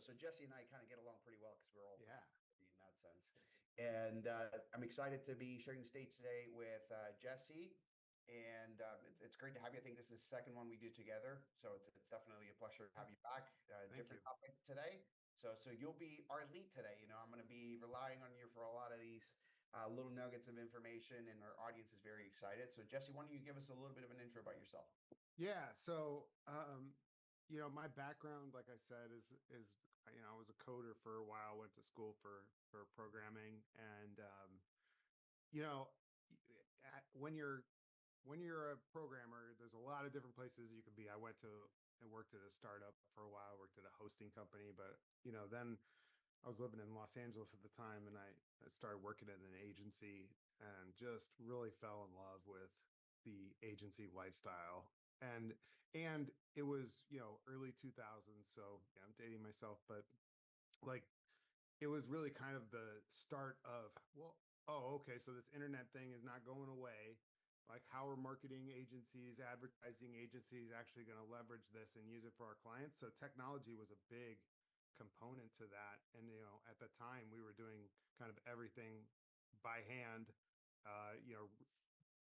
So Jesse and I kind of get along pretty well because we're all Yeah. in that sense. And I'm excited to be sharing the stage today with Jesse. And it's great to have you. I think this is the second one we do together. So it's definitely a pleasure to have you back. Thank Different you. topic today. So you'll be our lead today. I'm going to be relying on you for a lot of these little nuggets of information, and our audience is very excited. So Jesse, why don't you give us a little bit of an intro about yourself? Yeah. So, my background, like I said, is I was a coder for a while, went to school for programming, and you know, when you're a programmer, there's a lot of different places you can be. I worked at a startup for a while, worked at a hosting company, but then I was living in Los Angeles at the time, and I started working at an agency and just really fell in love with the agency lifestyle. And it was, early 2000s, so yeah, I'm dating myself, but like it was really kind of the start of, well, oh, okay, so this internet thing is not going away. Like, how are marketing agencies, advertising agencies actually going to leverage this and use it for our clients? So technology was a big component to that. And, at the time we were doing kind of everything by hand, uh, you know,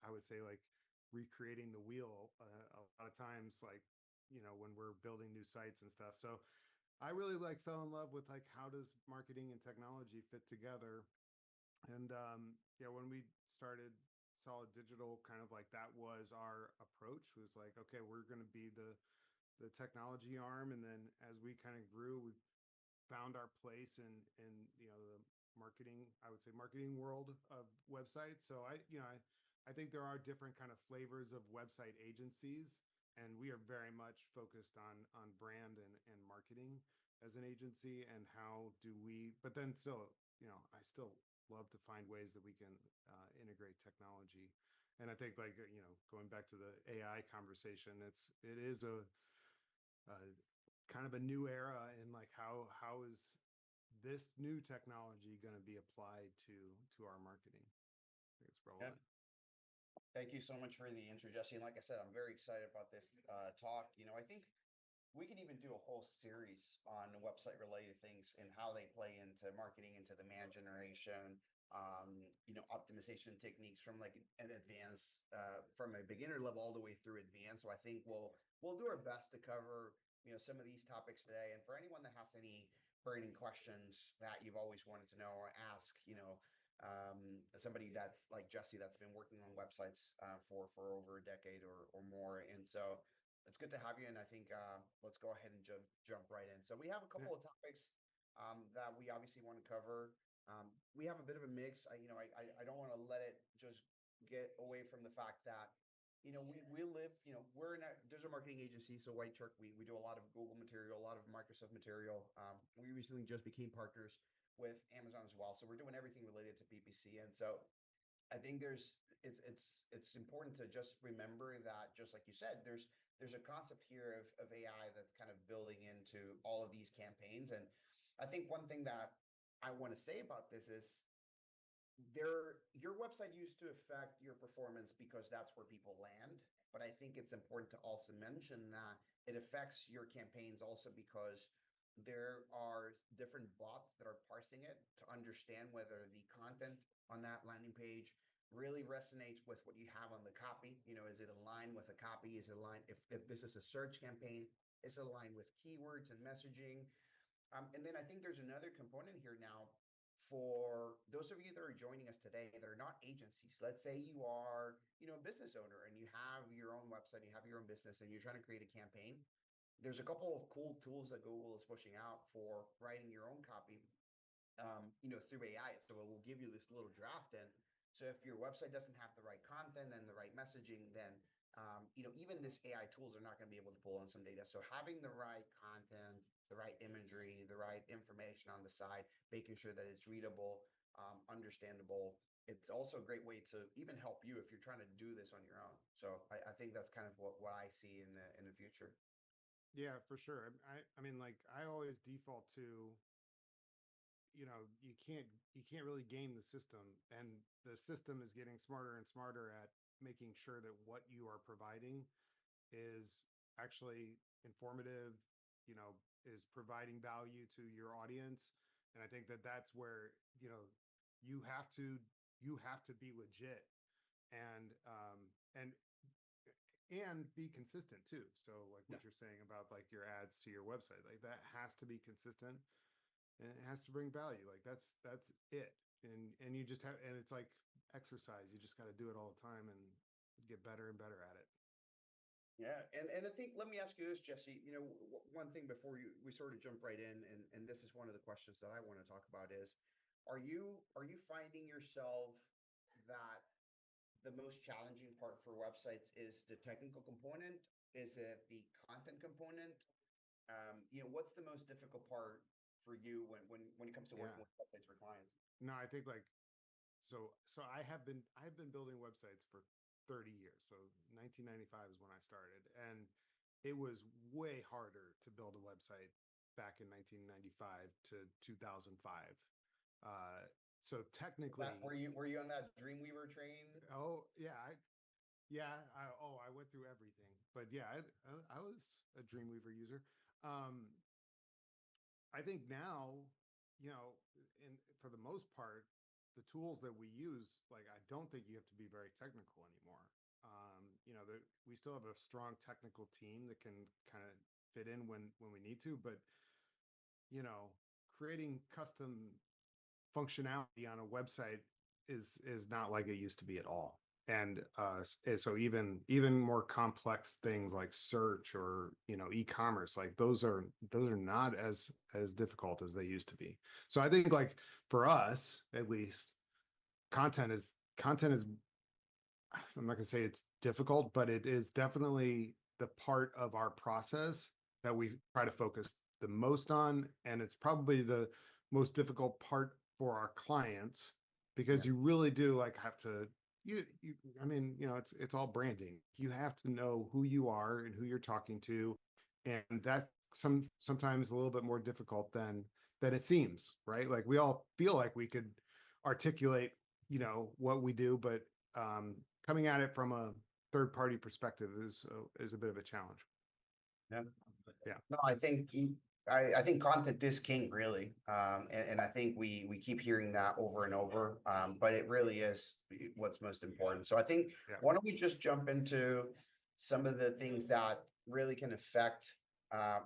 I would say like recreating the wheel a lot of times, like, when we're building new sites and stuff. So I really fell in love with like how does marketing and technology fit together. And yeah, when we started Solid Digital, kind of like that was our approach, was like, okay, we're going to be the technology arm. And then as we kind of grew, we found our place in the marketing, I would say marketing world of websites. So I think there are different kind of flavors of website agencies, and we are very much focused on brand and marketing as an agency. And how do we, but then still, I still love to find ways that we can integrate technology. And I think going back to the AI conversation, it is a kind of a new era in like how is this new technology going to be applied to our marketing. I think it's Yeah. relevant. Thank you so much for the intro, Jesse. And like I said, I'm very excited about this talk. I think we could even do a whole series on website related things and how they play into marketing, into demand generation, optimization techniques from like an advanced, from a beginner level all the way through advanced. So I think we'll do our best to cover, some of these topics today. And for anyone that has any burning questions that you've always wanted to know or ask, somebody that's like Jesse that's been working on websites for over a decade or more. And so it's good to have you. And I think let's go ahead and jump right in. So we have a Yeah. couple of topics that we obviously want to cover. We have a bit of a mix. I don't want to let it just get away from the fact that we live, we're in a digital marketing agency. So White Shark, we do a lot of Google material, a lot of Microsoft material. We recently just became partners with Amazon as well. So we're doing everything related to PPC. And so I think it's important to just remember that, just like you said, there's a concept here of AI that's kind of building into all of these campaigns. And I think one thing that I want to say about this is your website used to affect your performance because that's where people land. But I think it's important to also mention that it affects your campaigns also because there are different bots that are parsing it to understand whether the content on that landing page really resonates with what you have on the copy. Is it aligned with the copy? Is it aligned if this is a search campaign? Is it aligned with keywords and messaging? And then I think there's another component here now for those of you that are joining us today that are not agencies. Let's say you are, a business owner and you have your own website, you have your own business, and you're trying to create a campaign. There's a couple of cool tools that Google is pushing out for writing your own copy, through AI. So it will give you this little draft in. So if your website doesn't have the right content and the right messaging, then even this AI tools are not going to be able to pull in some data. So having the right content, the right imagery, the right information on the side, making sure that it's readable, understandable. It's also a great way to even help you if you're trying to do this on your own. So I think that's kind of what I see in the future. Yeah, for sure. I mean, like I always default to, you can't really game the system, and the system is getting smarter and smarter at making sure that what you are providing is actually informative, is providing value to your audience. And I think that that's where, you have to be legit and and be consistent too. So like Yeah. what you're saying about like your ads to your website, like that has to be consistent and it has to bring value. Like that's it. And you just have, and it's like exercise. You just got to do it all the time and get better and better at it. Yeah, and I think let me ask you this, Jesse. One thing before we sort of jump right in, and this is one of the questions that I want to talk about is, are you finding yourself that the most challenging part for websites is the technical component? Is it the content component? What's the most difficult part for you when it comes to Yeah. working with websites for clients? No, I think like so I have been building websites for 30 years. So 1995 is when I started, and it was way harder to build a website back in 1995 to 2005. So technically, Were you on that Dreamweaver train? oh yeah, I went through everything, but yeah, I was a Dreamweaver user. Um, I think now, in for the most part, the tools that we use, like I don't think you have to be very technical anymore. We still have a strong technical team that can kind of fit in when we need to, but you know, creating custom functionality on a website is not like it used to be at all. And so even more complex things like search or e-commerce, like those are not as difficult as they used to be. So I think like for us at least, content is I'm not going to say it's difficult, but it is definitely the part of our process that we try to focus the most on. And it's probably the most difficult part for our clients because Yeah. you really do like have to, I mean, it's all branding. You have to know who you are and who you're talking to. And that sometimes a little bit more difficult than it seems, right? Like we all feel like we could articulate, what we do, but um, coming at it from a third party perspective is a bit of a challenge. Yeah. Yeah. No, I think content is king, really. And I think we keep hearing that over and over. But it really is what's most important. So I think Yeah. why don't we just jump into some of the things that really can affect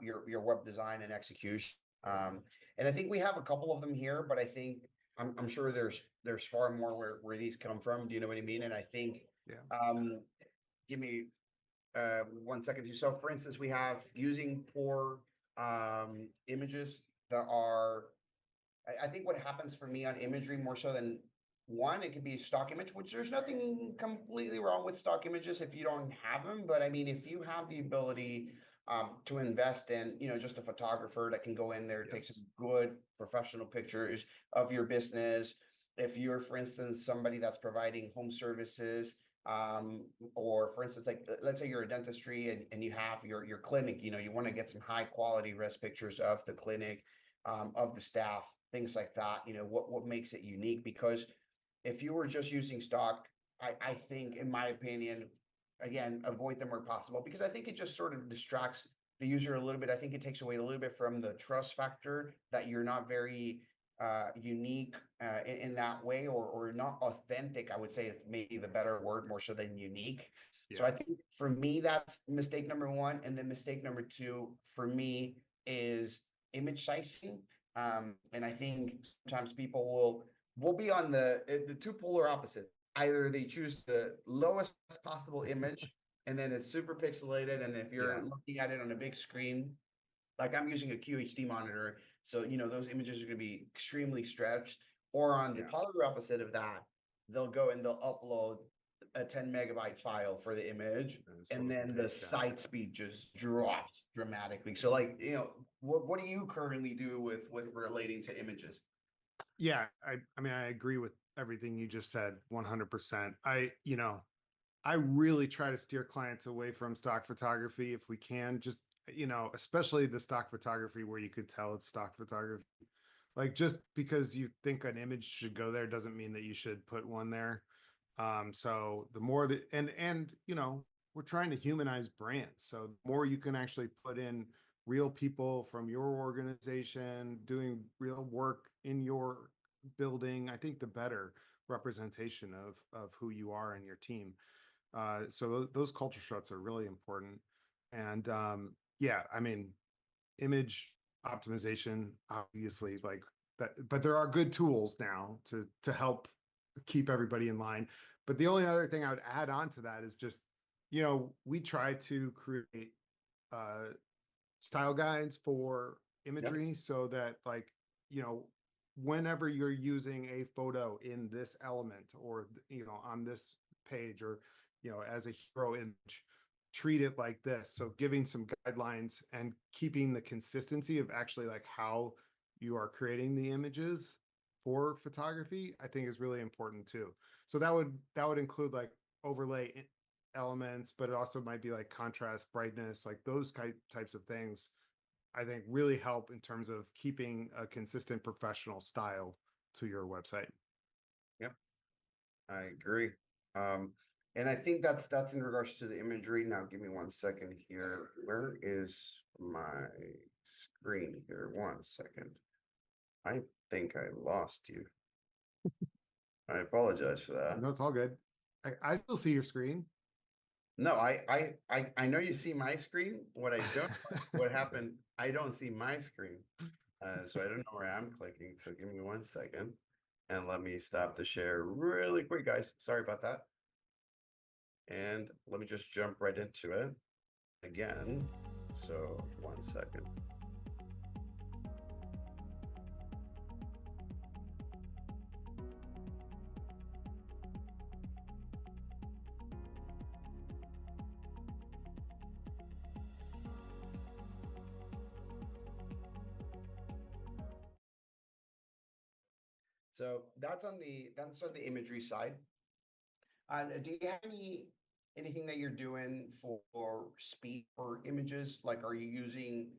your web design and execution. And I think we have a couple of them here, but I think I'm sure there's far more where these come from. Do you know what I mean? And I think Yeah. give me 1 second. So for instance, we have using poor images that are, I think what happens for me on imagery more so than one, it could be a stock image, which there's nothing completely wrong with stock images if you don't have them. But I mean, if you have the ability to invest in, just a photographer that can go in there, take some Yes. good professional pictures of your business. If you're, for instance, somebody that's providing home services, um, or for instance, like let's say you're a dentistry and you have your clinic, you want to get some high quality res pictures of the clinic, of the staff, things like that. What makes it unique? Because if you were just using stock, I think, in my opinion, again, avoid them where possible because I think it just sort of distracts the user a little bit. I think it takes away a little bit from the trust factor that you're not very unique in that way, or not authentic. I would say it's maybe the better word more so than unique. So Yeah. I think for me, that's mistake number one. And then mistake number two for me is image sizing. And I think sometimes people will be on the two polar opposites. Either they choose the lowest possible image and then it's super pixelated. And if Yeah. you're looking at it on a big screen, like I'm using a QHD monitor, so those images are going to be extremely stretched. Or on the Yeah. polar opposite of that, they'll go and they'll upload a 10 megabyte file for the image, And it and slows the then the page down. site speed just drops dramatically. So like, what do you currently do with relating to images? Yeah. I mean, I agree with everything you just said 100%. I really try to steer clients away from stock photography if we can, just, especially the stock photography where you could tell it's stock photography. Like just because you think an image should go there doesn't mean that you should put one there. So the more that, and we're trying to humanize brands. So the more you can actually put in real people from your organization doing real work in your building, I think the better representation of who you are and your team. So those culture shots are really important. And yeah, I mean, image optimization, obviously, like that, but there are good tools now to help keep everybody in line. But the only other thing I would add on to that is just, we try to create uh, style guides for Yep. imagery so that, like, you know, whenever you're using a photo in this element or, on this page, or, as a hero image, treat it like this. So giving some guidelines and keeping the consistency of actually like how you are creating the images for photography, I think is really important too. So that would include like overlay elements, but it also might be like contrast, brightness, like those types of things, I think really help in terms of keeping a consistent professional style to your website. Yep. I agree. Um, and I think that's in regards to the imagery. Now, give me 1 second here. Where is my screen here? 1 second. I think I lost you. I apologize for that. No, it's all good. I still see your screen. No, I know you see my screen. What I don't, what happened, I don't see my screen. So I don't know where I'm clicking. So give me 1 second and let me stop the share really quick, guys. Sorry about that. And let me just jump right into it again. So 1 second. So that's on the imagery side. Do you have anything that you're doing for speed for images? Like, are you using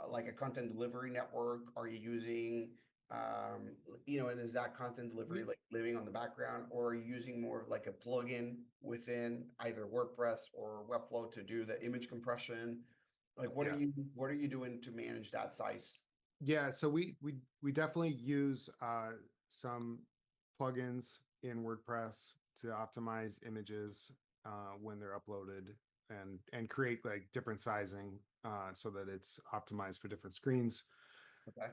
like a content delivery network? Are you using and is that content delivery We like living on the background, or are you using more of like a plugin within either WordPress or Webflow to do the image compression? Like, what are Yeah. you doing to manage that size? Yeah, so we definitely use some plugins in WordPress to optimize images when they're uploaded, and create like different sizing so that it's optimized for different screens. Okay.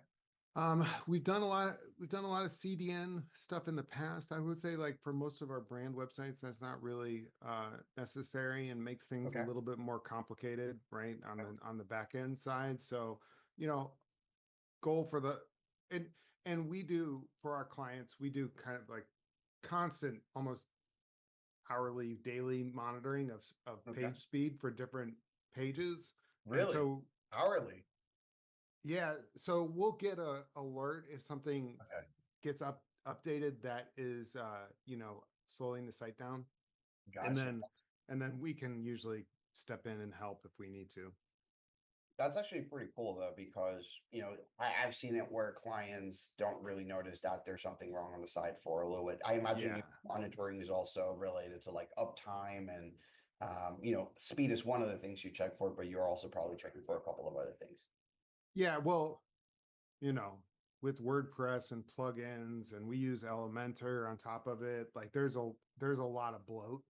We've done a lot of CDN stuff in the past. I would say, like, for most of our brand websites, that's not really necessary and makes things a Okay. little bit more complicated, right, on Okay. the back end side. So, you know, goal for the and we do for our clients, we do kind of like constant, almost hourly, daily monitoring of Okay. page speed for different pages. And Really? so, Hourly? yeah, so we'll get a alert if something Okay. gets updated that is slowing the site down, and Gotcha. then we can usually step in and help if we need to. That's actually pretty cool though, because I've seen it where clients don't really notice that there's something wrong on the site for a little bit. I imagine Yeah. monitoring is also related to like uptime and speed is one of the things you check for, but you're also probably checking for a couple of other things. Yeah, well, you know, with WordPress and plugins, and we use Elementor on top of it, like there's a lot of bloat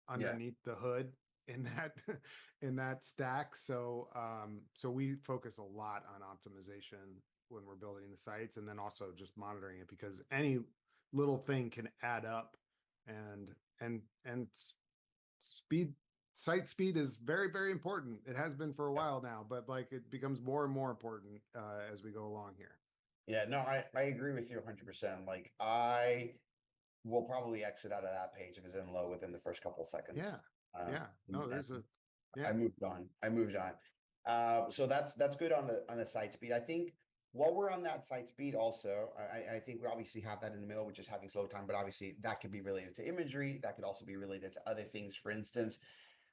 Yeah. underneath the hood in that in that stack. So we focus a lot on optimization when we're building the sites, and then also just monitoring it, because any little thing can add up. And speed site speed is very, very important. It has been for a Yeah. while now, but like it becomes more and more important as we go along here. Yeah, no, I agree with you 100%. Like, I will probably exit out of that page if it's in low within the first couple of Yeah. seconds. Yeah. No, And there's a I yeah. moved on. I moved on. So that's good on the site speed. I think while we're on that site speed, also, I think we obviously have that in the middle, which is having slow time, but obviously that could be related to imagery. That could also be related to other things. For instance,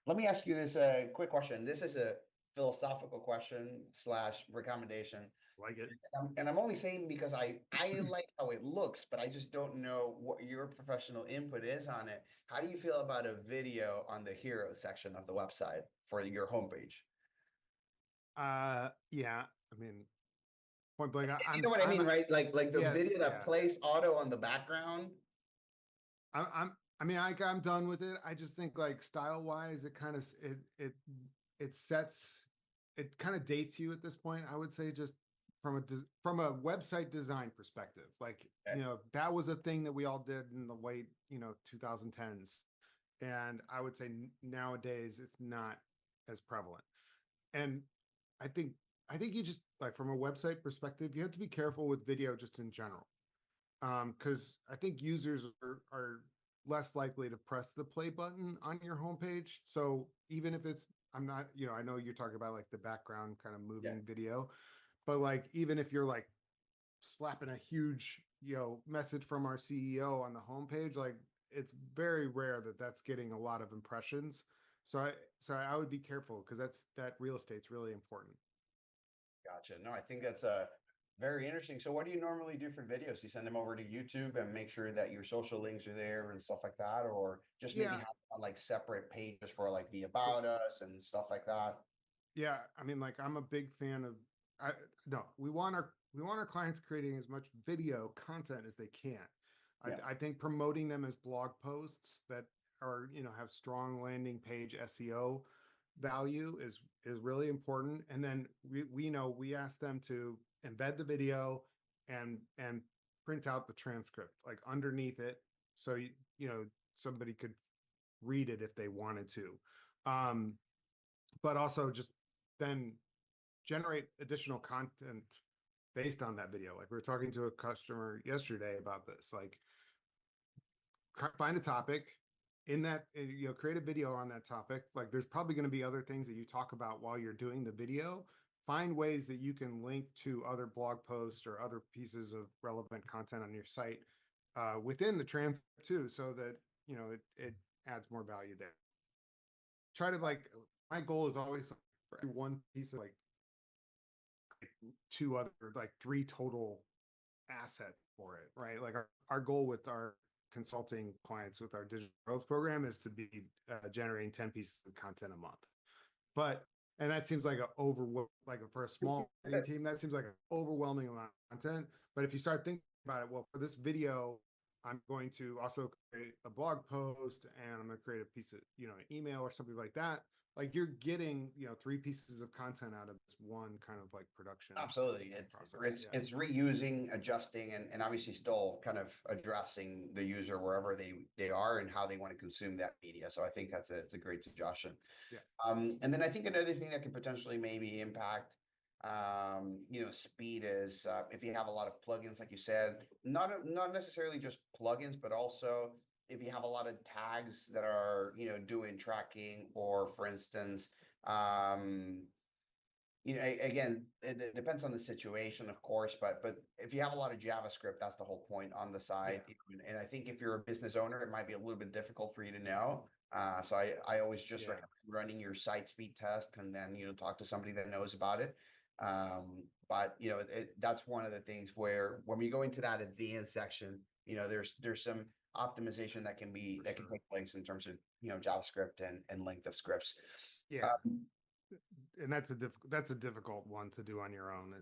let me ask you this quick question. This is a philosophical question slash recommendation. Like it. And I'm only saying because I like how it looks, but I just don't know what your professional input is on it. How do you feel about a video on the hero section of the website for your homepage? Yeah. I mean, point blank, You know what I I'm, mean, right? Like the yes, video that yeah. plays auto on the background. I mean, I'm done with it. I just think like style wise, it kind of it sets it kind of dates you at this point. I would say just from a website design perspective, like Okay. that was a thing that we all did in the late 2010s, and I would say nowadays it's not as prevalent. And I think I think you just like from a website perspective, you have to be careful with video just in general because I think users are less likely to press the play button on your homepage. So even if it's, I'm not, I know you're talking about like the background kind of Yeah. moving video, but like even if you're like slapping a huge, message from our CEO on the homepage, like it's very rare that that's getting a lot of impressions. So I would be careful because that real estate's really important. Gotcha. No, I think that's very interesting. So what do you normally do for videos? You send them over to YouTube and make sure that your social links are there and stuff like that, or just maybe Yeah. have on like separate pages for like the about us and stuff like that? Yeah, I mean, like I'm a big fan of. I no, we want our clients creating as much video content as they can. Yeah. I think promoting them as blog posts that are have strong landing page SEO value is really important. And then we ask them to embed the video and print out the transcript like underneath it, so somebody could read it if they wanted to. Um, but also just then generate additional content based on that video. Like we were talking to a customer yesterday about this. Like find a topic in that, create a video on that topic. Like there's probably going to be other things that you talk about while you're doing the video. Find ways that you can link to other blog posts or other pieces of relevant content on your site within the transcript too, so that it adds more value there. Try to like my goal is always like, for every one piece of like two other like three total assets for it, right? Like our goal with our consulting clients with our digital growth program is to be generating 10 pieces of content a month. But and that seems like for a small team, that seems like an overwhelming amount of content. But if you start thinking about it, well, for this video, I'm going to also create a blog post and I'm going to create a piece of, an email or something like that. Like you're getting, three pieces of content out of this one kind of like production Absolutely. process. Yeah. It's reusing, adjusting, and obviously still kind of addressing the user wherever they are and how they want to consume that media. So I think it's a great suggestion. Yeah. And then I think another thing that can potentially maybe impact, speed is if you have a lot of plugins, like you said, not necessarily just plugins, but also if you have a lot of tags that are, doing tracking, or for instance, again, it depends on the situation, of course, but if you have a lot of JavaScript, that's the whole point on the side. Yeah. And I think if you're a business owner, it might be a little bit difficult for you to know. So I always just Yeah. recommend running your site speed test and then, talk to somebody that knows about it. But that's one of the things where when we go into that advanced section, there's some optimization that can take place in terms of, JavaScript and length of scripts. Yeah. And that's a difficult one to do on your own.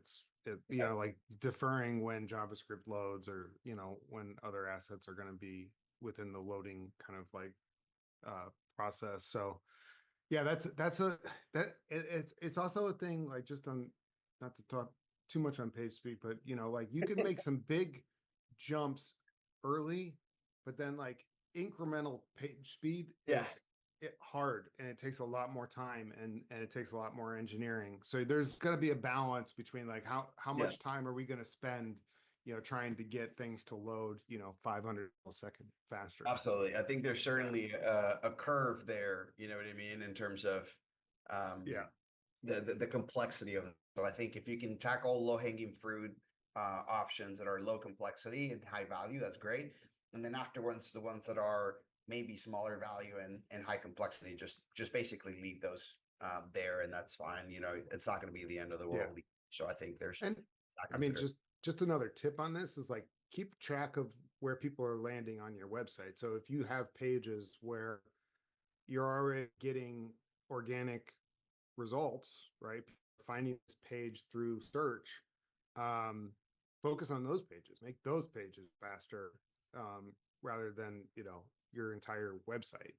Like deferring when JavaScript loads, or when other assets are going to be within the loading kind of like process. So yeah, it's also a thing like just on, not to talk too much on page speed, but like you can make some big jumps early, but then like incremental page speed Yeah. is hard, and it takes a lot more time, and it takes a lot more engineering. So there's got to be a balance between like how much time are we going to spend trying to get things to load 500 millisecond faster. Absolutely. I think there's certainly a curve there, you know what I mean, in terms of Yeah. the complexity of it. So I think if you can tackle low-hanging fruit options that are low complexity and high value, that's great. And then afterwards, the ones that are maybe smaller value and high complexity, just basically leave those there, and that's fine. It's not going to be the end of the Yeah. world. So I think there's And I mean, just another tip on this is like keep track of where people are landing on your website. So if you have pages where you're already getting organic results, right? Finding this page through search, focus on those pages, make those pages faster, rather than, your entire website.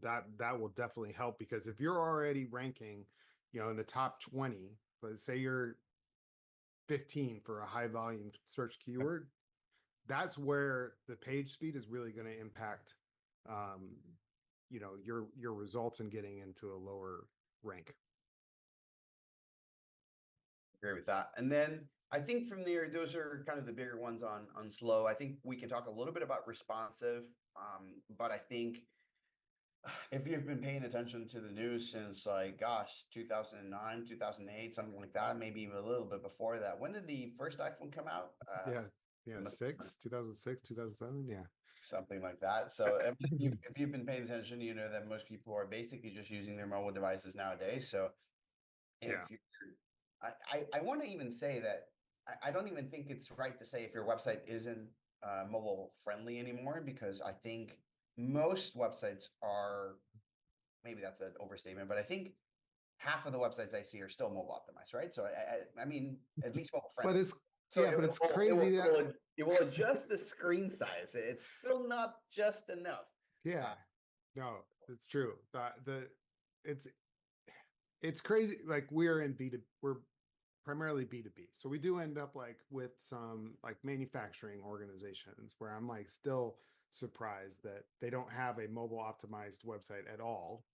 That will definitely help, because if you're already ranking, in the top 20, let's say you're 15 for a high volume search keyword, that's where the page speed is really going to impact, your results in getting into a lower rank. Agree with that. And then I think from there, those are kind of the bigger ones on slow. I think we can talk a little bit about responsive, but I think if you've been paying attention to the news since, like, gosh, 2009, 2008, something like that, maybe even a little bit before that. When did the first iPhone come out? Yeah. 2006, 2007. Yeah. Something like that. So if you've been paying attention, you know that most people are basically just using their mobile devices nowadays. So if Yeah. you, I want to even say that I don't even think it's right to say if your website isn't mobile friendly anymore, because I think most websites are, maybe that's an overstatement, but I think half of the websites I see are still mobile optimized, right? So I mean, at least mobile But friendly. it's, So yeah, but it's crazy that, it will adjust the screen size. It's still not just enough. yeah, no, it's true. It's, it's crazy. Like, we're primarily B2B. So we do end up like with some like manufacturing organizations where I'm like still surprised that they don't have a mobile optimized website at all.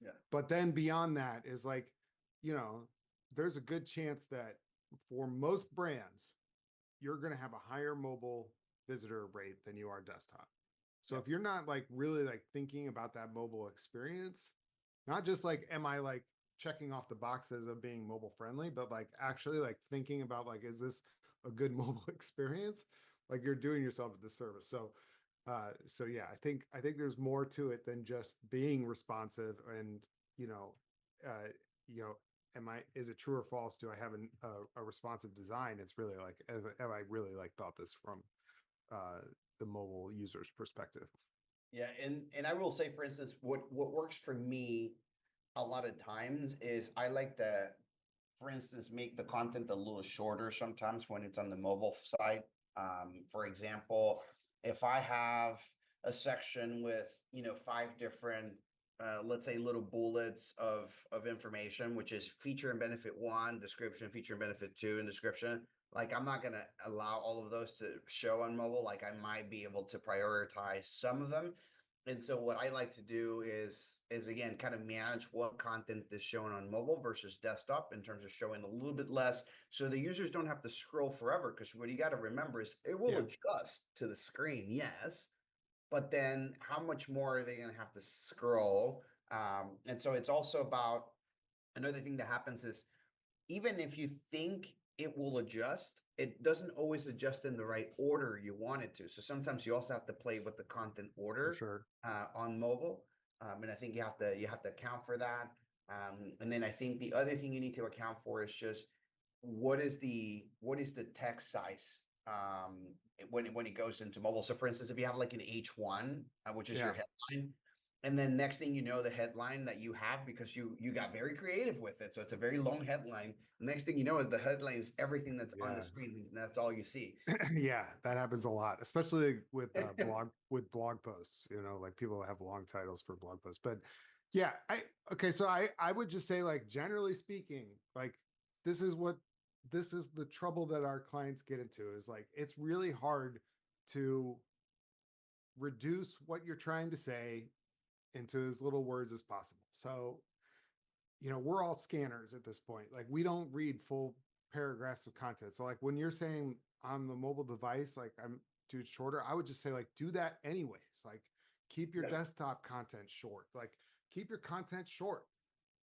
Yeah. But then beyond that is like, you know, there's a good chance that for most brands, you're going to have a higher mobile visitor rate than you are desktop. So Yeah. if you're not like really like thinking about that mobile experience, not just like, am I like checking off the boxes of being mobile friendly, but like actually like thinking about like, is this a good mobile experience? Like, you're doing yourself a disservice. So yeah, I think there's more to it than just being responsive and, you know, uh, you know, is it true or false? Do I have a responsive design? It's really like, have I really like thought this from the mobile user's perspective? Yeah, and I will say, for instance, what works for me a lot of times is I like to, for instance, make the content a little shorter sometimes when it's on the mobile side. For example, if I have a section with, five different, let's say, little bullets of information, which is feature and benefit one, description, feature and benefit two, and description. Like, I'm not gonna allow all of those to show on mobile. Like, I might be able to prioritize some of them. And so what I like to do is again kind of manage what content is shown on mobile versus desktop in terms of showing a little bit less, so the users don't have to scroll forever. Because what you got to remember is it will Yeah. adjust to the screen, yes, but then how much more are they going to have to scroll? And so it's also about, another thing that happens is, even if you think it will adjust, it doesn't always adjust in the right order you want it to. So sometimes you also have to play with the content For order sure. on mobile, and I think you have to account for that. And then I think the other thing you need to account for is just what is the text size when it goes into mobile. So for instance, if you have like an H1, which is Yeah. your headline, and then next thing you know, the headline that you have, because you got very creative with it, so it's a very long headline. Next thing you know is the headline is everything that's on the Yeah. screen, and that's all you see. Yeah, that happens a lot, especially with blog posts. Like, people have long titles for blog posts. But yeah, okay. So I would just say, like, generally speaking, like, this is the trouble that our clients get into, is like, it's really hard to reduce what you're trying to say into as little words as possible. So, we're all scanners at this point. Like, we don't read full paragraphs of content. So, like, when you're saying on the mobile device, like, I'm too shorter, I would just say, like, do that anyways. Like, keep your desktop content short. Like, keep your content short.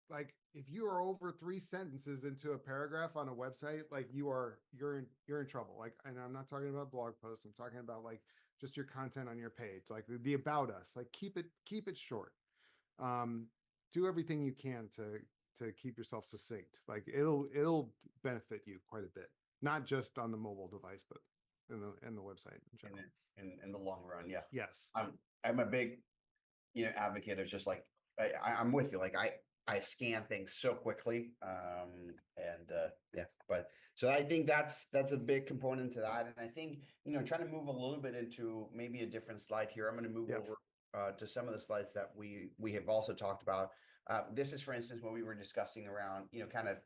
Like, if you are over 3 sentences into a paragraph on a website, like, you're in trouble. Like, and I'm not talking about blog posts. I'm talking about like just your content on your page, like the about us. Like, keep it short. um, do everything you can to keep yourself succinct. Like, it'll benefit you quite a bit, not just on the mobile device, but in the website in in general. in the long run. Yeah, Yes. I'm a big advocate of just like, I'm with you. Like, I scan things so quickly. Yeah, but so I think that's a big component to that. And I think, trying to move a little bit into maybe a different slide here. I'm going to move Yeah. over to some of the slides that we have also talked about. This is, for instance, when we were discussing around, kind of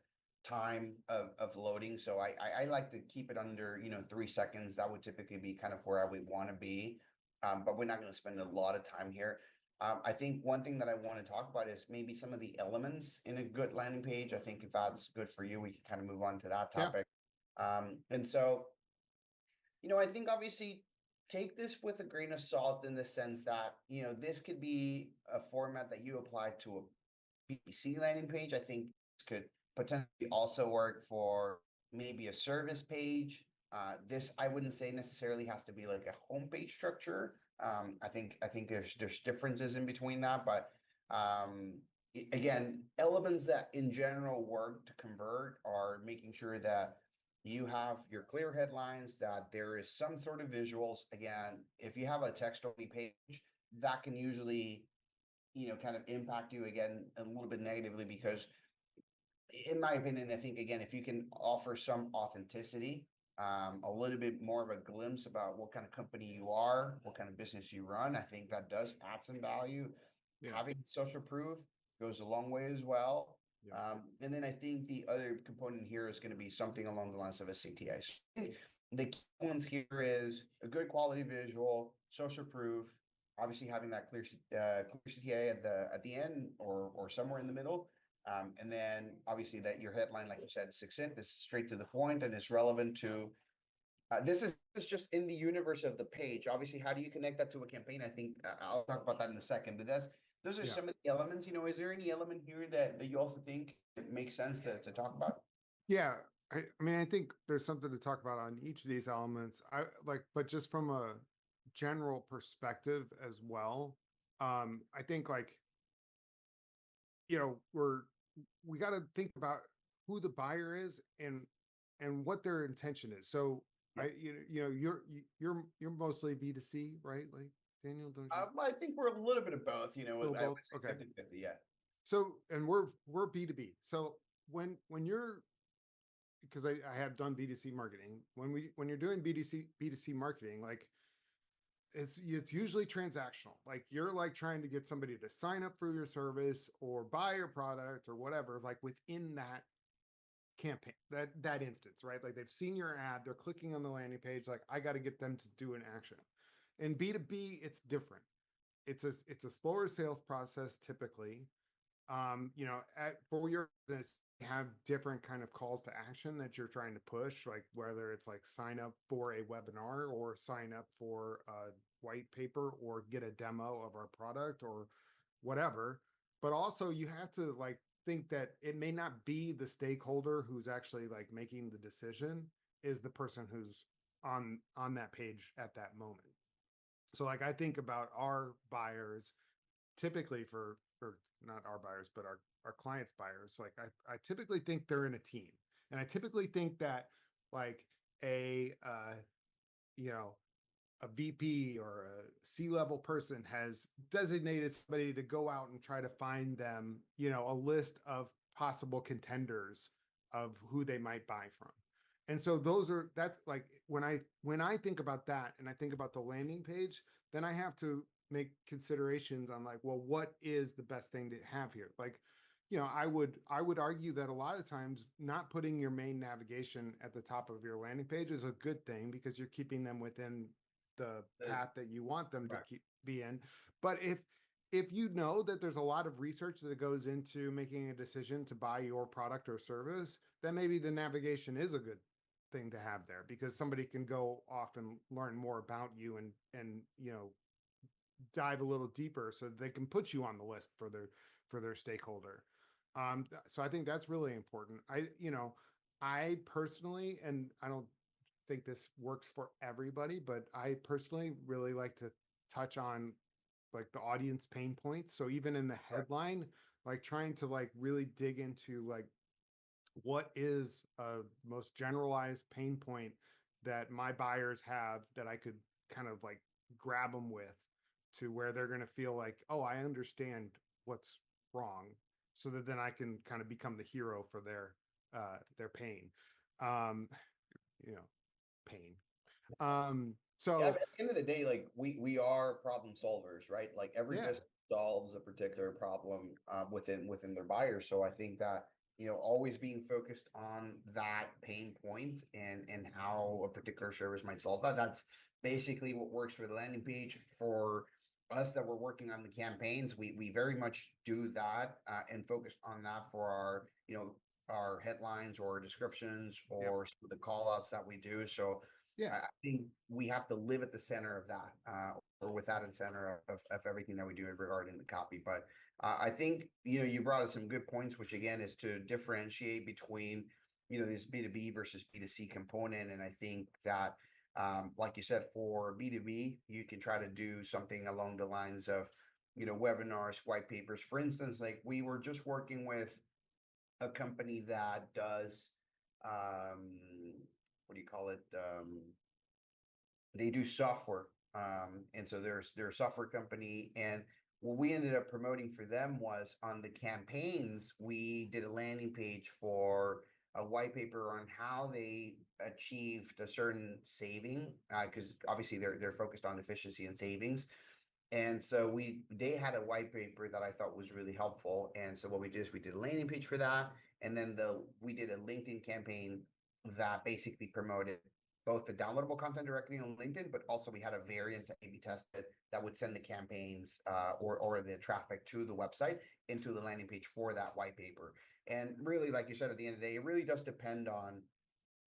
time of loading. So I like to keep it under, 3 seconds. That would typically be kind of where I would want to be. But we're not going to spend a lot of time here. I think one thing that I want to talk about is maybe some of the elements in a good landing page. I think if that's good for you, we can kind of move on to that Yeah. topic. And so, I think obviously take this with a grain of salt in the sense that, this could be a format that you apply to a PPC landing page. I think this could potentially also work for maybe a service page. This I wouldn't say necessarily has to be like a homepage structure. I think there's differences in between that, but again, elements that in general work to convert are making sure that you have your clear headlines, that there is some sort of visuals. Again, if you have a text only page, that can usually, kind of impact you again a little bit negatively because in my opinion, I think again, if you can offer some authenticity, a little bit more of a glimpse about what kind of company you are, what kind of business you run, I think that does add some value. Yeah. Having social proof goes a long way as well. Yeah. And then I think the other component here is going to be something along the lines of a CTA. So I think the key ones here is a good quality visual, social proof, obviously having that clear CTA at the end or somewhere in the middle. And then obviously that your headline, like you said, is succinct, is straight to the point, and is relevant to. This is just in the universe of the page. Obviously, how do you connect that to a campaign? I think I'll talk about that in a second. But those are Yeah. some of the elements. Is there any element here that you also think it makes sense to talk about? Yeah. I mean, I think there's something to talk about on each of these elements. But just from a general perspective as well, I think like, we got to think about who the buyer is and what their intention is. So Yeah. you're mostly B2C, right? Like Daniel, don't you? I think we're a little bit of both. Little I would both? say Okay. 50/50, yeah. So, and we're B2B. So when you're, because I have done B2C marketing, when you're doing B2C marketing, like it's usually transactional. Like you're like trying to get somebody to sign up for your service or buy your product or whatever, like within that campaign, that instance, right? Like they've seen your ad, they're clicking on the landing page, like I got to get them to do an action. In B2B, it's different. It's a slower sales process typically. For your business, you have different kind of calls to action that you're trying to push, like whether it's like sign up for a webinar or sign up for a white paper or get a demo of our product or whatever. But also you have to like think that it may not be the stakeholder who's actually like making the decision is the person who's on that page at that moment. So like I think about our buyers typically for not our buyers, but our clients' buyers. Like I typically think they're in a team, and I typically think that like a you know a VP or a C-level person has designated somebody to go out and try to find them, a list of possible contenders of who they might buy from. And so that's like when I think about that and I think about the landing page, then I have to make considerations on like, well, what is the best thing to have here? Like, I would argue that a lot of times not putting your main navigation at the top of your landing page is a good thing because you're keeping them within the path that you want them to be in. But if you know that there's a lot of research that goes into making a decision to buy your product or service, then maybe the navigation is a good thing to have there because somebody can go off and learn more about you and dive a little deeper so they can put you on the list for their stakeholder. So I think that's really important. I personally, and I don't think this works for everybody, but I personally really like to touch on like the audience pain points. So even in the headline, like trying to like really dig into like what is a most generalized pain point that my buyers have that I could kind of like grab them with to where they're going to feel like, oh, I understand what's wrong. so that then I can kind of become the hero for their pain. Um, you know, pain. Yeah, I So mean, at the end of the day, like we are problem solvers, right? Like every yeah, business solves a particular problem within their buyer. So I think that, always being focused on that pain point and how a particular service might solve that. That's basically what works for the landing page. For us that we're working on the campaigns, we very much do that and focus on that for our headlines or descriptions yep, or some of the call outs that we do. So yeah, I think we have to live at the center of that, or with that in center of everything that we do regarding the copy. But I think, you brought up some good points, which again is to differentiate between, this B2B versus B2C component. And I think that, like you said, for B2B, you can try to do something along the lines of, webinars, white papers. For instance, like we were just working with a company that does, what do you call it? They do software. And so they're a software company. And what we ended up promoting for them was on the campaigns, we did a landing page for a white paper on how they achieved a certain saving, because obviously they're focused on efficiency and savings. And so they had a white paper that I thought was really helpful. And so what we did is we did a landing page for that. And then we did a LinkedIn campaign that basically promoted both the downloadable content directly on LinkedIn, but also we had a variant to A/B tested that would send the campaigns or the traffic to the website into the landing page for that white paper. And really, like you said, at the end of the day, it really does depend on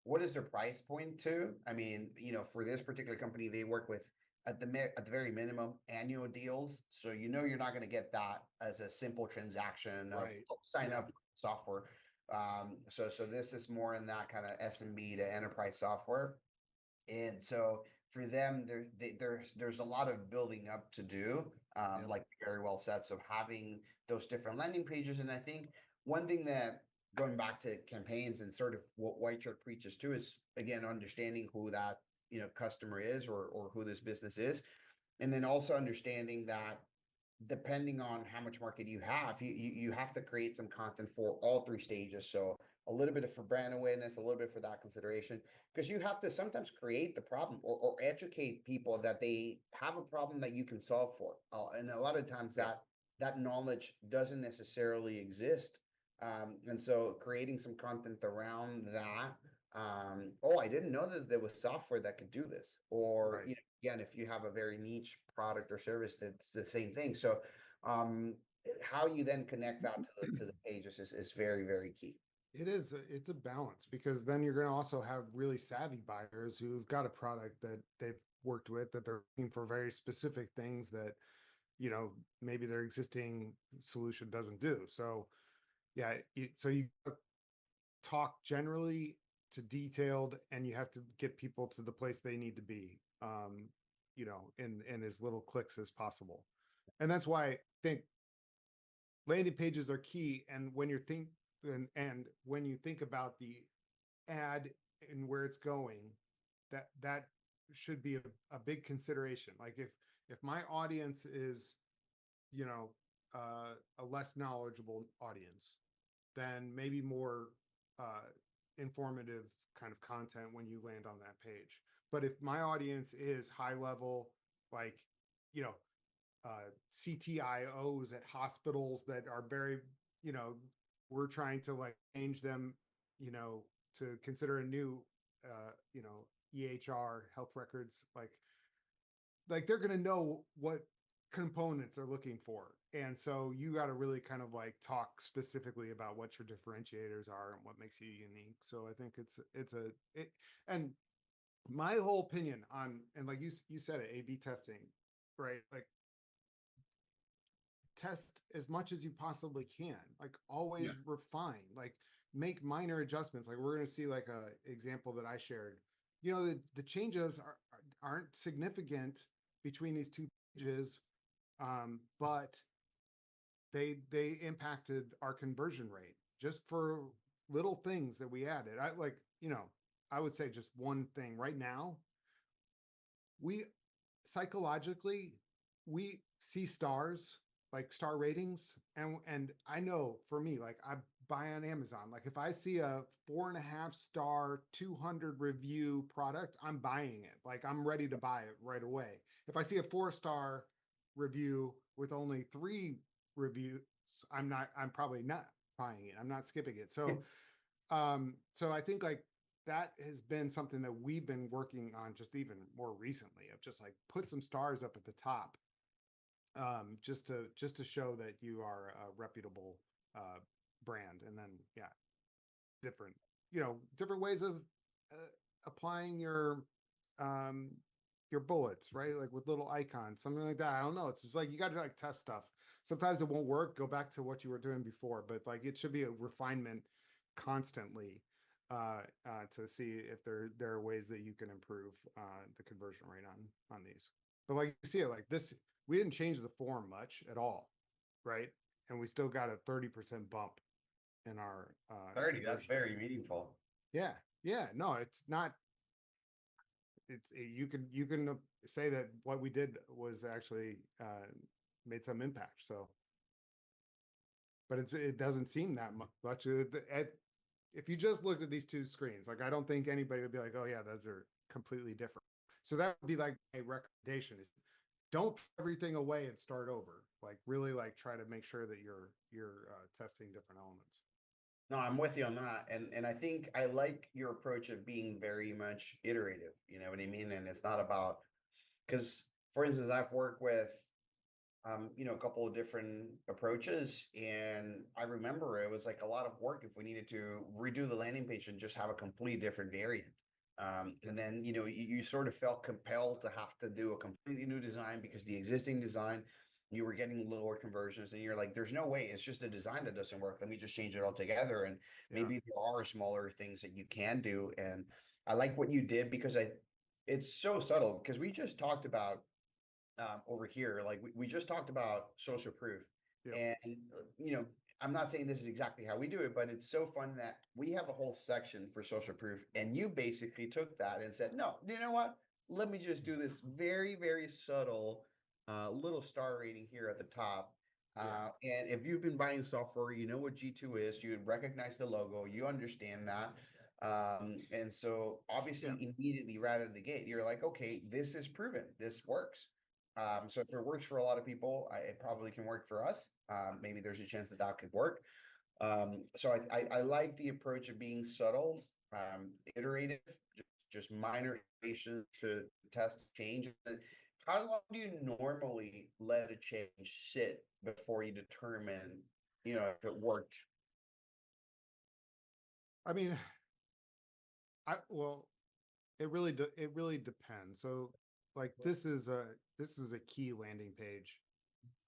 what is their price point too? I mean, for this particular company, they work with at the very minimum annual deals. So you're not going to get that as a simple transaction of right, sign yeah, up for software. So this is more in that kind of SMB to enterprise software. And so for them, there's a lot of building up to do, yep, like very well said. So having those different landing pages, and I think one thing that going back to campaigns and sort of what White Shirt preaches too is again understanding who that customer is or who this business is, and then also understanding that depending on how much market you have, you have to create some content for all three stages. So a little bit for brand awareness, a little bit for that consideration, because you have to sometimes create the problem or educate people that they have a problem that you can solve for. And a lot of times yep, that knowledge doesn't necessarily exist. And so creating some content around that. Oh, I didn't know that there was software that could do this. Or, right. again, if you have a very niche product or service, that's the same thing. So, um, how you then connect that to the pages is very, very key. It's a balance because then you're going to also have really savvy buyers who've got a product that they've worked with that they're looking for very specific things that, maybe their existing solution doesn't do. So yeah, so you talk generally to detailed and you have to get people to the place they need to be, in as little clicks as possible. And that's why I think landing pages are key. And and when you think about the ad and where it's going, that should be a big consideration. Like if my audience is, you know, a less knowledgeable audience, then maybe more uh, informative kind of content when you land on that page. But if my audience is high level, like, you know, CTIOs at hospitals that are very, you know, we're trying to like change them, to consider a new, EHR health records, like they're going to know what components they're looking for. And so you got to really kind of like talk specifically about what your differentiators are and what makes you unique. So I think and my whole opinion on, and like you said it, A/B testing, right? Like test as much as you possibly can, like always Yeah. refine, like make minor adjustments. Like we're going to see like a example that I shared, the changes aren't significant between these two pages, but they impacted our conversion rate just for little things that we added. I would say just one thing right now, we psychologically we see stars like star ratings, and I know for me, like I buy on Amazon. Like if I see a 4.5 star 200 review product, I'm buying it. Like I'm ready to buy it right away. If I see a 4 star review with only 3 reviews, I'm probably not buying it. I'm not skipping it. So I think like that has been something that we've been working on just even more recently, of just like put some stars up at the top, just to show that you are a reputable uh, brand. And then yeah, different different ways of applying um, your bullets, right? Like with little icons, something like that. I don't know. It's just like you got to like test stuff. Sometimes it won't work. Go back to what you were doing before, but like it should be a refinement constantly to see if there are ways that you can improve the conversion rate on these. But like you see it like this, we didn't change the form much at all, right? And we still got a 30% bump in our 30, that's conversion very rate. meaningful. Yeah, yeah, no, it's not. You can say that what we did was actually made some impact. So, but it doesn't seem that much. If you just looked at these two screens, like I don't think anybody would be like, oh yeah, those are completely different. So that would be like a recommendation: is don't throw everything away and start over. Like really, like try to make sure that you're testing different elements. No, I'm with you on that. And I think I like your approach of being very much iterative, you know what I mean? And it's not about, because for instance, I've worked with a couple of different approaches, and I remember it was like a lot of work if we needed to redo the landing page and just have a complete different variant. And then you sort of felt compelled to have to do a completely new design because the existing design, you were getting lower conversions, and you're like, there's no way, it's just a design that doesn't work, let me just change it all together. And Yeah. maybe there are smaller things that you can do. And I like what you did, because it's so subtle, because we just talked about over here, like we just talked about social proof. Yep. And you know I'm not saying this is exactly how we do it, but it's so fun that we have a whole section for social proof, and you basically took that and said, no, you know what, let me just do this very, very subtle little star rating here at the top. Yeah. And if you've been buying software, you know what G2 is, you recognize the logo, you understand that. And so Yeah. obviously immediately right out of the gate, you're like, okay, this is proven, this works. So if it works for a lot of people, it probably can work for us. Maybe there's a chance that that could work. So I like the approach of being subtle, iterative, just minor iterations to test change. And how long do you normally let a change sit before you determine, if it worked? I mean, well, it really depends. So like this is a key landing page.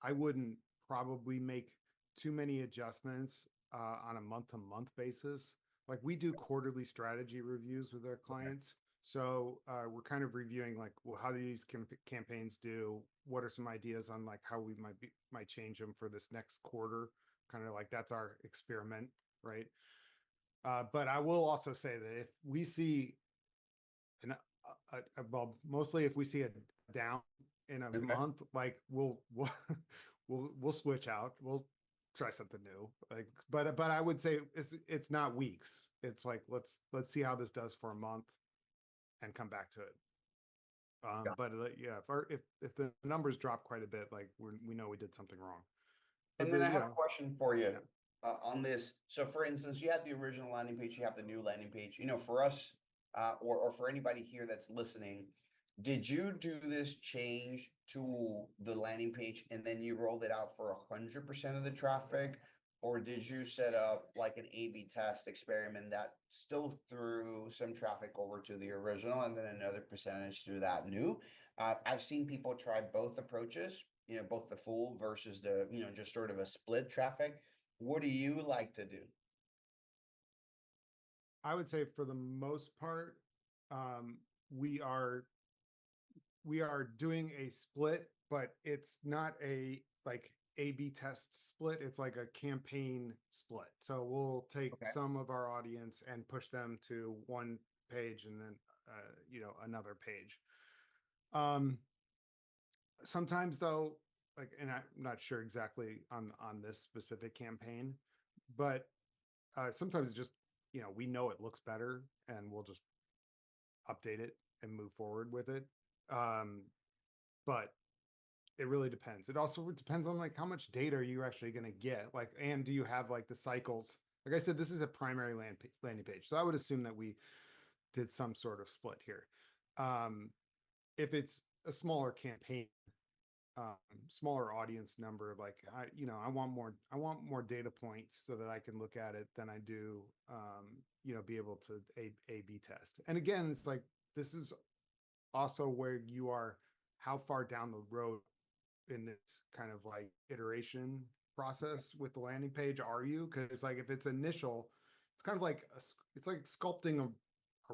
I wouldn't probably make too many adjustments on a month-to-month basis. Like we do quarterly strategy reviews with our clients. So we're kind of reviewing like, well, how do these campaigns do? What are some ideas on like how we might change them for this next quarter? Kind of like that's our experiment, right? But I will also say that if we see well, mostly if we see a down in a Okay. month, like we'll switch out. We'll try something new. Like, but I would say it's not weeks. It's like let's see how this does for a month and come back to it. But yeah, if the numbers drop quite a bit, like we know we did something wrong. But And then I you have a know, question for you yeah. on this. So, for instance, you had the original landing page, you have the new landing page. For us, or for anybody here that's listening, did you do this change to the landing page and then you rolled it out for 100% of the traffic? Or did you set up like an A/B test experiment that still threw some traffic over to the original and then another percentage to that new? I've seen people try both approaches, both the full versus the, just sort of a split traffic. What do you like to do? I would say for the most part, um, we are we are doing a split, but it's not a like A/B test split. It's like a campaign split. So we'll take Okay. some of our audience and push them to one page and then another page. Um, Sometimes though, like, and I'm not sure exactly on this specific campaign, but sometimes it's just, we know it looks better and we'll just update it and move forward with it. Um, but it really depends. It also depends on like how much data are you actually going to get, like, and do you have like the cycles? Like I said, this is a primary landing page, so I would assume that we did some sort of split here. Um, if it's a smaller campaign, um, smaller audience number, like I want more data points so that I can look at it than I do, be able to A/B test. And again, it's like this is also where you are, how far down the road in this kind of like iteration process with the landing page are you? Because like if it's initial, it's kind of like it's like sculpting a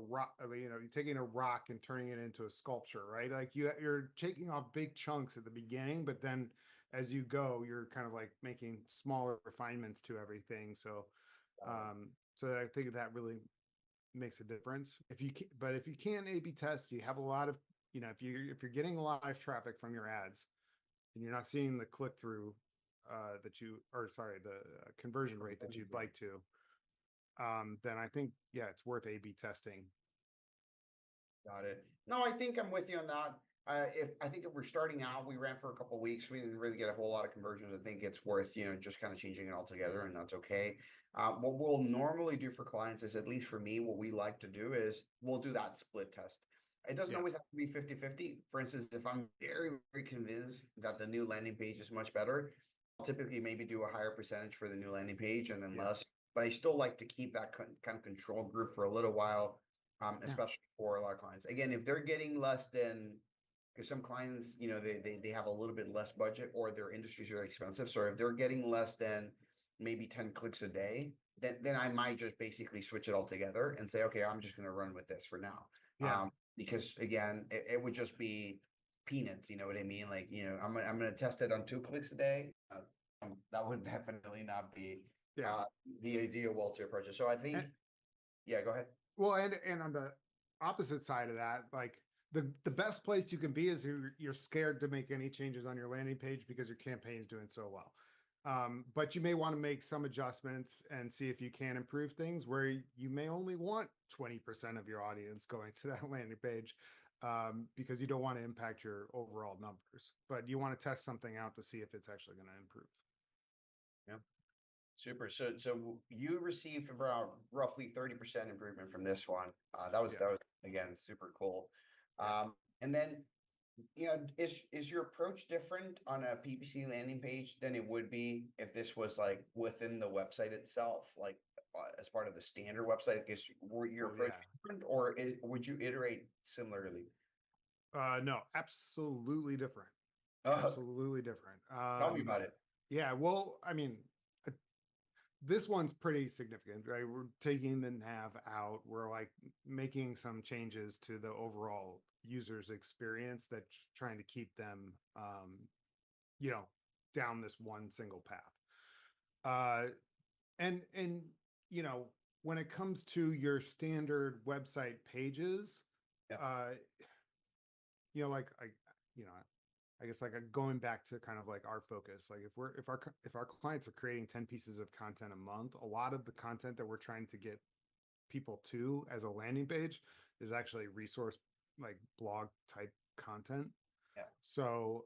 rock. You're taking a rock and turning it into a sculpture, right? Like you're taking off big chunks at the beginning, but then as you go, you're kind of like making smaller refinements to everything. So I think that really makes a difference. But if you can't A/B test, you have a lot of, if you're getting a lot of traffic from your ads and you're not seeing the click through the conversion rate that you'd like to, then I think, yeah, it's worth A/B testing. Got it. No, I think I'm with you on that. If we're starting out, we ran for a couple of weeks, we didn't really get a whole lot of conversions. I think it's worth, just kind of changing it all together, and that's okay. What we'll normally do for clients is, at least for me, what we like to do is we'll do that split test. It doesn't Yeah. always have to be 50-50. For instance, if I'm very, very convinced that the new landing page is much better, I'll typically maybe do a higher percentage for the new landing page and then Yeah. less. But I still like to keep that kind of control group for a little while, Yeah. especially for a lot of clients. Again, if they're getting less than, because some clients, they have a little bit less budget or their industries are expensive. So if they're getting less than maybe 10 clicks a day, then I might just basically switch it all together and say, okay, I'm just going to run with this for now. Yeah. Because again, it would just be peanuts, you know what I mean? Like, I'm going to test it on 2 clicks a day. That would definitely not be Yeah. the ideal Walter approach. So I think, And, yeah, go ahead. well, and on the opposite side of that, like the best place you can be is you're scared to make any changes on your landing page because your campaign is doing so well. But you may want to make some adjustments and see if you can improve things where you may only want 20% of your audience going to that landing page, because you don't want to impact your overall numbers, but you want to test something out to see if it's actually going to improve. Yeah. Super. So you received about roughly 30% improvement from this one. That was again super cool. Yeah. And then, is your approach different on a PPC landing page than it would be if this was like within the website itself, like as part of the standard website? I guess were your Oh approach yeah. different, or would you iterate similarly? No, absolutely different. Uh, Absolutely different. Tell me about it. Yeah, well, I mean, uh, this one's pretty significant, right? We're taking the nav out. We're like making some changes to the overall user's experience that's trying to keep them, you know, down this one single path. Uh, and you know, when it comes to your standard website pages, Yeah. uh, like you know, I guess like going back to kind of like our focus, like if our clients are creating 10 pieces of content a month, a lot of the content that we're trying to get people to as a landing page is actually resource, like blog type content. Yeah. So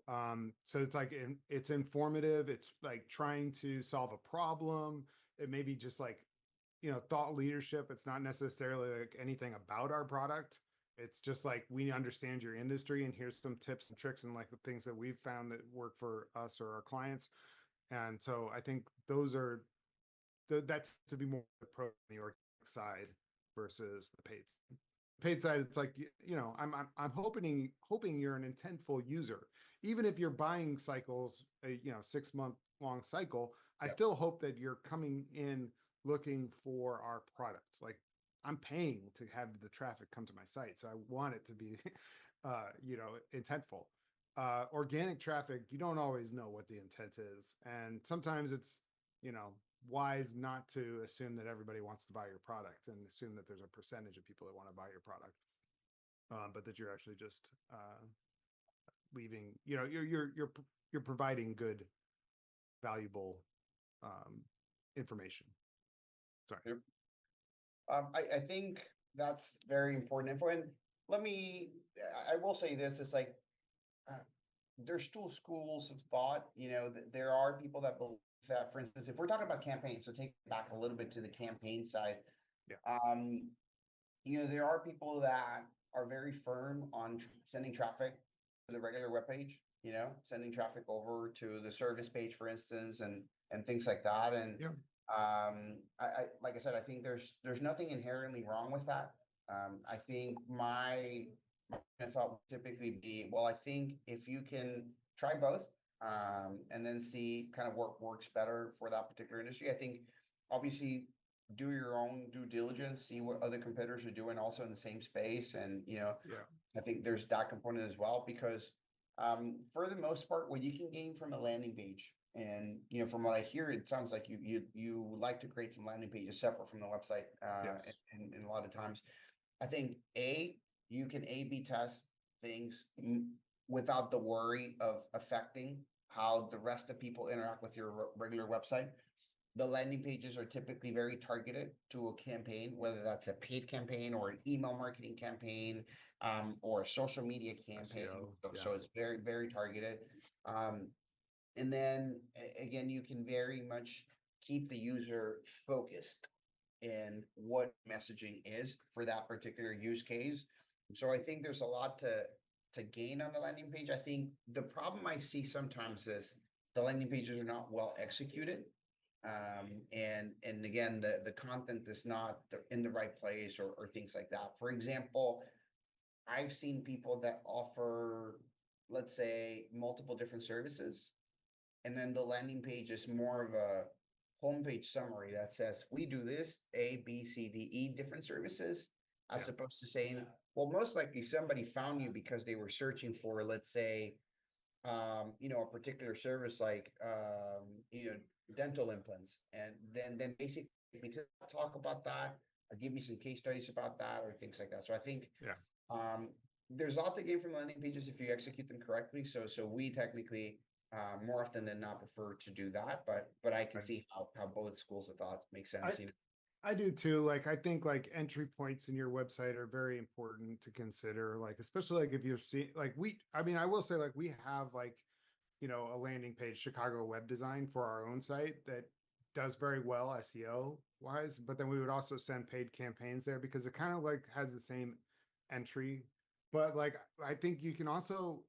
it's like it's informative. It's like trying to solve a problem. It may be just like, thought leadership. It's not necessarily like anything about our product. It's just like, we understand your industry and here's some tips and tricks and like the things that we've found that work for us or our clients. And so I think that's to be more pro on the organic side versus the paid side. It's like, I'm hoping you're an intentful user, even if you're buying cycles, 6-month long cycle. I Yeah. still hope that you're coming in looking for our product. Like, I'm paying to have the traffic come to my site, so I want it to be intentful. Organic traffic, you don't always know what the intent is, and sometimes it's, you know wise not to assume that everybody wants to buy your product and assume that there's a percentage of people that want to buy your product, but that you're actually just leaving, you're providing good, valuable information. Sorry. Yep. I think that's very important info. And I will say this, it's like, uh, there's two schools of thought, there are people that believe that, for instance, if we're talking about campaigns, so take it back a little bit to the campaign side. Yeah. There are people that are very firm on sending traffic to the regular web page, sending traffic over to the service page, for instance, and things like that. And Yeah. like I said, I think there's nothing inherently wrong with that. I think my thought would typically be, well, I think if you can try both, and then see kind of what works better for that particular industry. I think obviously do your own due diligence, see what other competitors are doing also in the same space. And, Yeah. I think there's that component as well, because for the most part, what you can gain from a landing page, and from what I hear, it sounds like you like to create some landing pages separate from the website, Yes. and a lot of times, I think you can A/B test things without the worry of affecting how the rest of people interact with your regular website. The landing pages are typically very targeted to a campaign, whether that's a paid campaign or an email marketing campaign, or a social media campaign. SEO, So it's very, very targeted. And then again, you can very much keep the user focused in what messaging is for that particular use case. So I think there's a lot to gain on the landing page. I think the problem I see sometimes is the landing pages are not well executed. And again, the content is not in the right place, or things like that. For example, I've seen people that offer, let's say, multiple different services, and then the landing page is more of a homepage summary that says, we do this, A, B, C, D, E, different services, as Yeah. opposed to saying, well, most likely somebody found you because they were searching for, let's say, a particular service like, dental implants. And then basically we talk about that, or give me some case studies about that, or things like that. So I think, Yeah. um, there's a lot to gain from landing pages if you execute them correctly. So we technically, more often than not, prefer to do that, but I can Right. see how both schools of thought make I, sense. I do too. Like, I think like entry points in your website are very important to consider. Like, especially like if you're seeing like I will say like we have like, a landing page, Chicago Web Design, for our own site that does very well SEO wise, but then we would also send paid campaigns there because it kind of like has the same entry. But like, I think you can also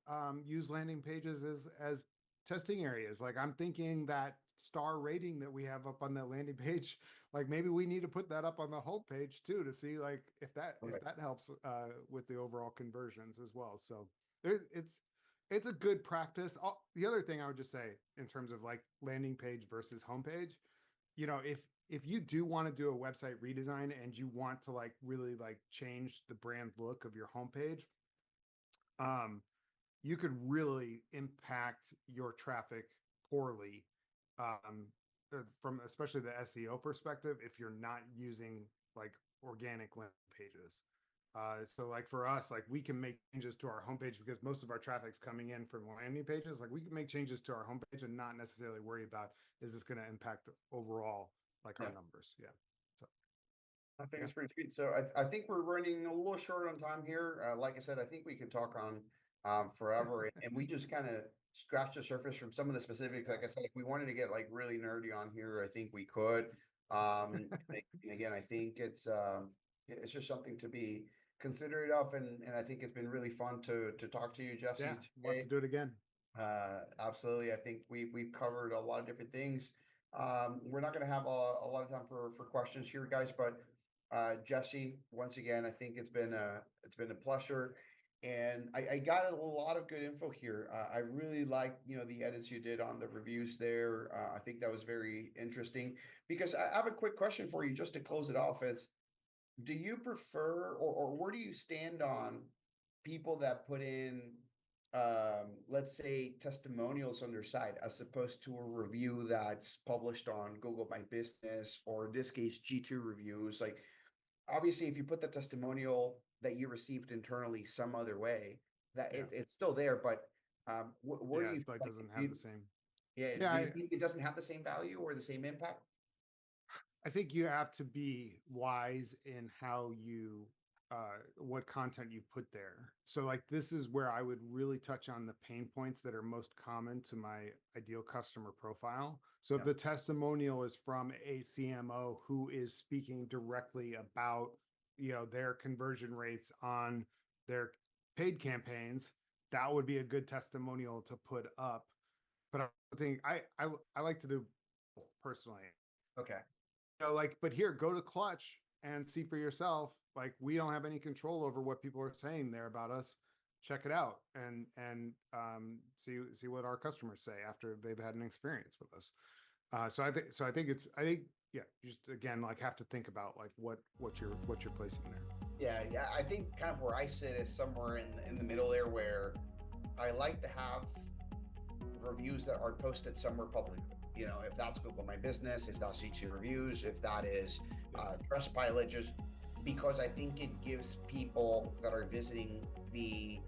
use landing pages as testing areas. Like, I'm thinking that star rating that we have up on that landing page, like maybe we need to put that up on the home page too, to see like if that helps with the overall conversions as well. So it's a good practice. The other thing I would just say in terms of like landing page versus homepage, if you do want to do a website redesign and you want to like really like change the brand look of your homepage, you could really impact your traffic poorly, from especially the SEO perspective, if you're not using like organic landing pages. So like for us, like we can make changes to our homepage because most of our traffic's coming in from landing pages. Like we can make changes to our homepage and not necessarily worry about, is this going to impact overall like our numbers? Yeah. So I think it's pretty sweet. So I think we're running a little short on time here. Like I said, I think we could talk on, forever, and we just kind of scratched the surface from some of the specifics. Like I said, if we wanted to get like really nerdy on here, I think we could. And again, I think it's just something to be considerate of, and I think it's been really fun to talk to you, Jesse, yeah, want to today. do it again. Absolutely. I think we've covered a lot of different things. We're not going to have a lot of time for questions here, guys, but Jesse, once again, I think it's been a pleasure, and I got a lot of good info here. I really like the edits you did on the reviews there. I think that was very interesting, because I have a quick question for you just to close it off. Is Do you prefer, or where do you stand on people that put in, let's say, testimonials on their site, as opposed to a review that's published on Google My Business, or in this case G2 reviews? Like, obviously, if you put the testimonial that you received internally some other way, that Yeah. it's still there, but Where Yeah, do it you like like? doesn't have the same. Yeah, Yeah, do you think it doesn't have the same value or the same impact? I think you have to be wise in how you what content you put there. So like this is where I would really touch on the pain points that are most common to my ideal customer profile. So if Yeah. the testimonial is from a CMO who is speaking directly about, their conversion rates on their paid campaigns, that would be a good testimonial to put up. But I think I like to do both personally. Okay. Like, but here, go to Clutch and see for yourself. Like, we don't have any control over what people are saying there about us. Check it out and see what our customers say after they've had an experience with us. So I think yeah, you just again like have to think about like what you're placing there. Yeah. I think kind of where I sit is somewhere in the middle there, where I like to have reviews that are posted somewhere publicly. If that's Google My Business, if that's YouTube reviews, if that is Trustpilot, just because I think it gives people that are visiting the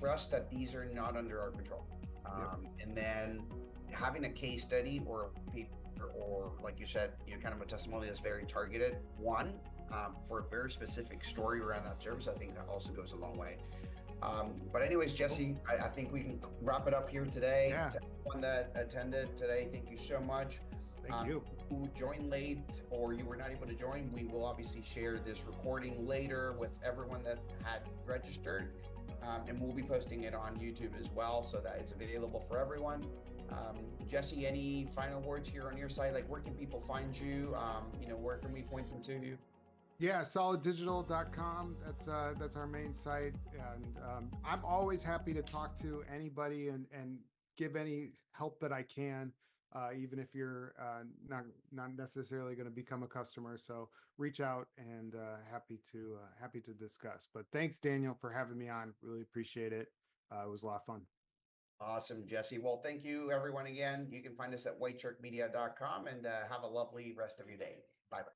trust that these are not under our control. Yep. And then having a case study or a paper or like you said, kind of a testimony that's very targeted, for a very specific story around that service, I think that also goes a long way. But anyways, Jesse, I think we can wrap it up here today. Yeah. To everyone that attended today, thank you so much. Thank you. Who joined late or you were not able to join, we will obviously share this recording later with everyone that had registered. And we'll be posting it on YouTube as well so that it's available for everyone. Jesse, any final words here on your side? Like, where can people find you? Where can we point them to you? Yeah, soliddigital.com. That's our main site, and I'm always happy to talk to anybody and give any help that I can, even if you're not necessarily going to become a customer. So reach out and happy to discuss. But thanks, Daniel, for having me on. Really appreciate it. It was a lot of fun. Awesome, Jesse. Well, thank you, everyone, again. You can find us at whitesharkmedia.com and have a lovely rest of your day. Bye-bye.